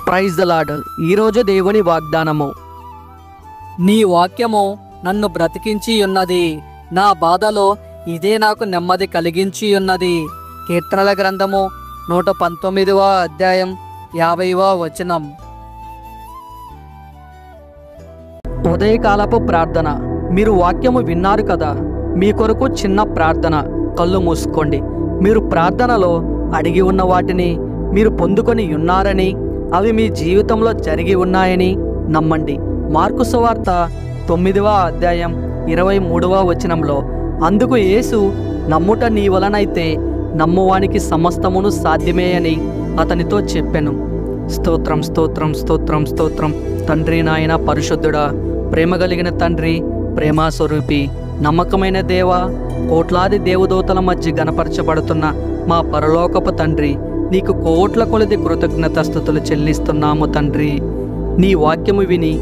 Praise the lord. ఈరోజు దేవుని వాగ్దానము. నీ వాక్యము నన్ను బ్రతికించి ఉన్నది, నా బాధలో ఇదే నాకు నెమ్మది కలిగించి ఉన్నది. కీర్తనల గ్రంథము 119వ అధ్యాయం 50వ వచనం. ఉదయకాలపు ప్రార్థన. మీరు వాక్యము విన్నారు కదా. మీ కొరకు చిన్న ప్రార్థన. కళ్ళు మూసుకోండి. మీరు ప్రార్థనలో అడిగి ఉన్న వాటిని మీరు పొందుకొని ఉన్నారని, అవి మీ జీవితంలో జరిగి ఉన్నాయని నమ్మండి. మార్కు సువార్త 9వ అధ్యాయం 23వ వచనంలో, అందుకు యేసు, నమ్ముట నీ వలనైతే నమ్మువానికి సమస్తమును సాధ్యమే అని అతనితో చెప్పెను. స్తోత్రం స్తోత్రం స్తోత్రం స్తోత్రం. తండ్రి, నాయన పరిశుద్ధుడా, ప్రేమ కలిగిన తండ్రి, ప్రేమ స్వరూపి, నమ్మకమైన దేవ, కోట్లాది దేవదూతల మధ్య గణపరచబడుతున్న మా పరలోకపు తండ్రి, నీకు కోట్ల కొలది కృతజ్ఞతాస్తుతులు చెల్లిస్తున్నాము తండ్రి. నీ వాక్యము విని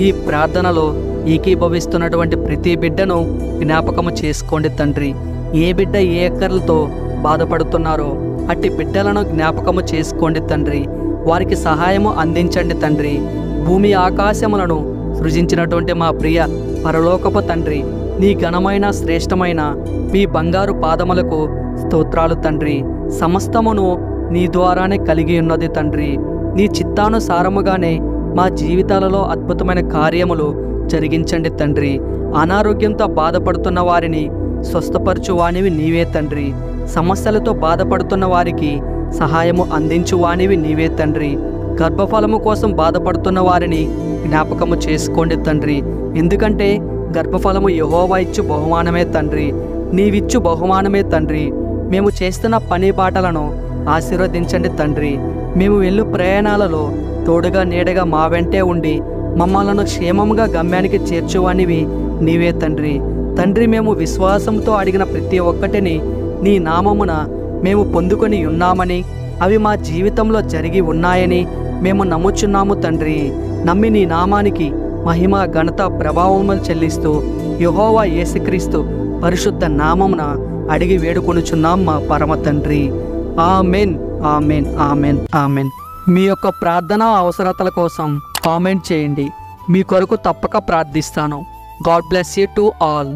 ఈ ప్రార్థనలో ఏకీభవిస్తున్నటువంటి ప్రతి బిడ్డను జ్ఞాపకము చేసుకోండి తండ్రి. ఏ బిడ్డ ఏ అక్కర్లతో బాధపడుతున్నారో అట్టి బిడ్డలను జ్ఞాపకము చేసుకోండి తండ్రి. వారికి సహాయము అందించండి తండ్రి. భూమి ఆకాశములను సృజించినటువంటి మా ప్రియ పరలోకపు తండ్రి, నీ ఘనమైన శ్రేష్టమైన మీ బంగారు పాదములకు స్తోత్రాలు తండ్రి. సమస్తమును నీ ద్వారానే కలిగి ఉన్నది తండ్రి. నీ చిత్తానుసారముగానే మా జీవితాలలో అద్భుతమైన కార్యములు జరిగించండి తండ్రి. అనారోగ్యంతో బాధపడుతున్న వారిని స్వస్థపరచువానివి నీవే తండ్రి. సమస్యలతో బాధపడుతున్న వారికి సహాయము అందించువానివి నీవే తండ్రి. గర్భఫలము కోసం బాధపడుతున్న వారిని జ్ఞాపకము చేసుకోండి తండ్రి. ఎందుకంటే గర్భఫలము యెహోవా ఇచ్చు బహుమానమే తండ్రి. నీవిచ్చు బహుమానమే తండ్రి. మేము చేస్తున్న పని బాటలను ఆశీర్వదించండి తండ్రి. మేము వెళ్ళు ప్రయాణాలలో తోడుగా నీడగా మా వెంటే ఉండి మమ్మలను క్షేమంగా గమ్యానికి చేర్చువానివి నీవే తండ్రి. తండ్రి, మేము విశ్వాసంతో అడిగిన ప్రతి ఒక్కటిని నీ నామమున మేము పొందుకొని ఉన్నామని, అవి మా జీవితంలో జరిగి ఉన్నాయని మేము నమ్ముచున్నాము తండ్రి. నమ్మి నీ నామానికి మహిమ, ఘనత, ప్రభావములు చెల్లిస్తూ యెహోవా యేసుక్రీస్తు పరిశుద్ధ నామమున అడిగి వేడుకొనుచున్నాం మా పరమ తండ్రి. Amen, amen, amen, amen. మీ యొక్క ప్రార్థన అవసరతల కోసం కామెంట్ చేయండి. మీ కొరకు తప్పక ప్రార్థిస్తాను. God bless you to all.